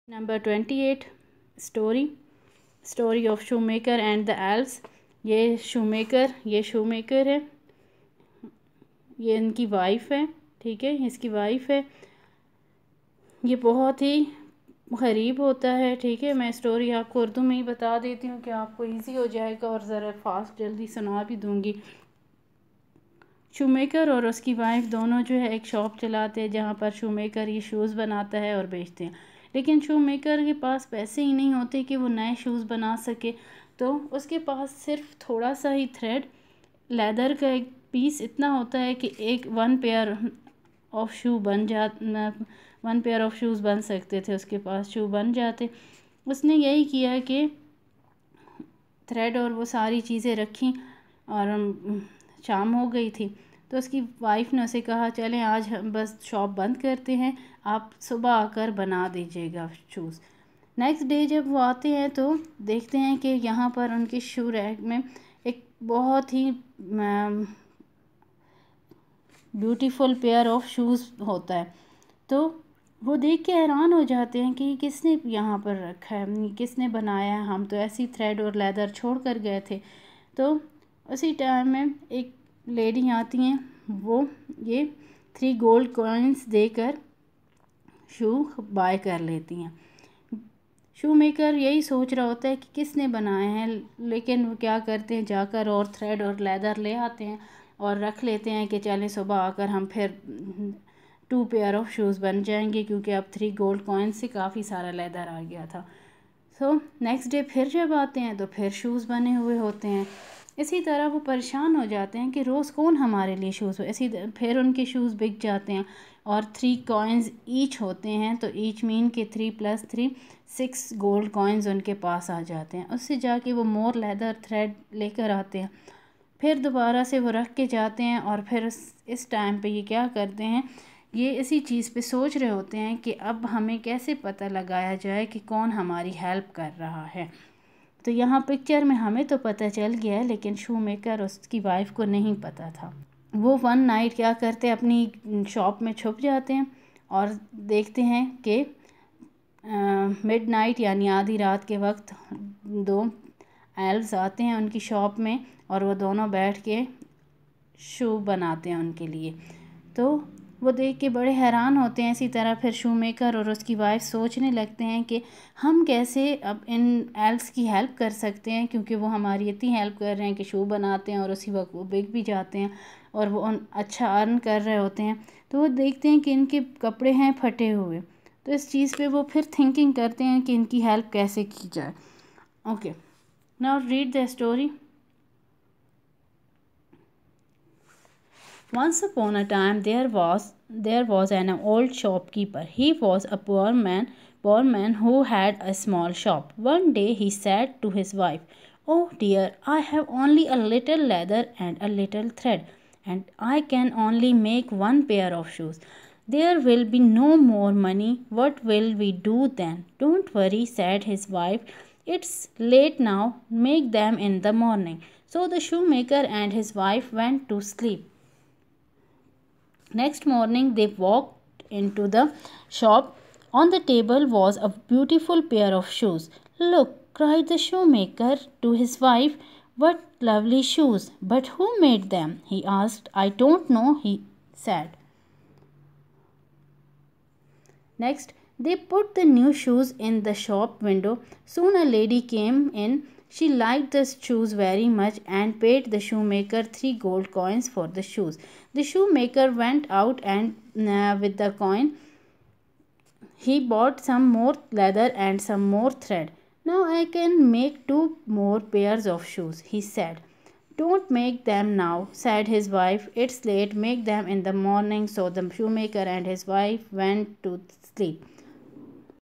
Number 28 story of shoemaker and the elves. ये shoemaker है, ये इनकी वाइफ है, ठीक है, इसकी वाइफ है। ये बहुत ही गरीब होता है, ठीक है। मैं स्टोरी आपको उर्दू में ही बता देती हूँ कि आपको इजी हो जाएगा और ज़रा फास्ट जल्दी सुना भी दूँगी। शूमेकर और उसकी वाइफ दोनों जो है एक शॉप चलाते हैं जहाँ पर शूमेकर ये शूज़ बनाता है और बेचते हैं। लेकिन शूमेकर के पास पैसे ही नहीं होते कि वो नए शूज़ बना सके, तो उसके पास सिर्फ थोड़ा सा ही थ्रेड, लेदर का एक पीस इतना होता है कि वन पेयर ऑफ शूज़ बन सकते थे, उसके पास शू बन जाते। उसने यही किया कि थ्रेड और वो सारी चीज़ें रखी और शाम हो गई थी, तो उसकी वाइफ ने उसे कहा चलें आज हम बस शॉप बंद करते हैं, आप सुबह आकर बना दीजिएगा शूज़। नेक्स्ट डे जब वो आते हैं तो देखते हैं कि यहाँ पर उनके शू रैक में एक बहुत ही ब्यूटीफुल पेयर ऑफ शूज़ होता है। तो वो देख के हैरान हो जाते हैं कि किसने यहाँ पर रखा है, किसने बनाया है, हम तो ऐसी थ्रेड और लेदर छोड़ कर गए थे। तो उसी टाइम में एक लेडी आती हैं, वो ये 3 गोल्ड कॉइन्स देकर शू बाय कर लेती हैं। शू मेकर यही सोच रहा होता है कि किसने बनाए हैं, लेकिन वो क्या करते हैं, जाकर और थ्रेड और लेदर ले आते हैं और रख लेते हैं कि चलें सुबह आकर हम फिर 2 पेयर ऑफ शूज़ बन जाएंगे, क्योंकि अब 3 गोल्ड कॉइन से काफ़ी सारा लेदर आ गया था। सो नेक्स्ट डे फिर जब आते हैं तो फिर शूज़ बने हुए होते हैं। इसी तरह वो परेशान हो जाते हैं कि रोज़ कौन हमारे लिए शूज़, फिर उनके शूज़ बिक जाते हैं और 3 कॉइन्स ईच होते हैं, तो ईच मीन के 3 + 3 6 गोल्ड कॉइन्स उनके पास आ जाते हैं। उससे जाके वो मोर लेदर थ्रेड लेकर आते हैं, फिर दोबारा से वो रख के जाते हैं और फिर इस टाइम पे ये क्या करते हैं, ये इसी चीज़ पे सोच रहे होते हैं कि अब हमें कैसे पता लगाया जाए कि कौन हमारी हेल्प कर रहा है। तो यहाँ पिक्चर में हमें तो पता चल गया है, लेकिन शूमेकर उसकी वाइफ को नहीं पता था। वो वन नाइट क्या करते हैं, अपनी शॉप में छुप जाते हैं और देखते हैं कि मिडनाइट यानी आधी रात के वक्त 2 एल्व्स आते हैं उनकी शॉप में और वो दोनों बैठ के शू बनाते हैं उनके लिए। तो वो देख के बड़े हैरान होते हैं। इसी तरह फिर शूमेकर और उसकी वाइफ सोचने लगते हैं कि हम कैसे अब इन एल्व्स की हेल्प कर सकते हैं, क्योंकि वो हमारी इतनी हेल्प कर रहे हैं कि शू बनाते हैं और उसी वक्त वो बिक भी जाते हैं और वो अच्छा अर्न कर रहे होते हैं। तो वो देखते हैं कि इनके कपड़े हैं फटे हुए, तो इस चीज़ पे वो फिर थिंकिंग करते हैं कि इनकी हेल्प कैसे की जाए। Okay, now read the story. Once upon a time there was an old shopkeeper. He was a poor man who had a small shop. One day he said to his wife, "Oh dear, I have only a little leather and a little thread, and I can only make 1 pair of shoes. There will be no more money. What will we do then?" "Don't worry," said his wife. "It's late now. Make them in the morning." So the shoemaker and his wife went to sleep. Next morning they walked into the shop. On the table was a beautiful pair of shoes. "Look," cried the shoemaker to his wife, "what lovely shoes! But who made them?" he asked. "I don't know," he said. Next they put the new shoes in the shop window. Soon a lady came in. She liked the shoes very much and paid the shoemaker 3 gold coins for the shoes. The shoemaker went out and with the coin he bought some more leather and some more thread. "Now I can make 2 more pairs of shoes," he said. "Don't make them now," said his wife. "It's late. Make them in the morning." So the shoemaker and his wife went to sleep.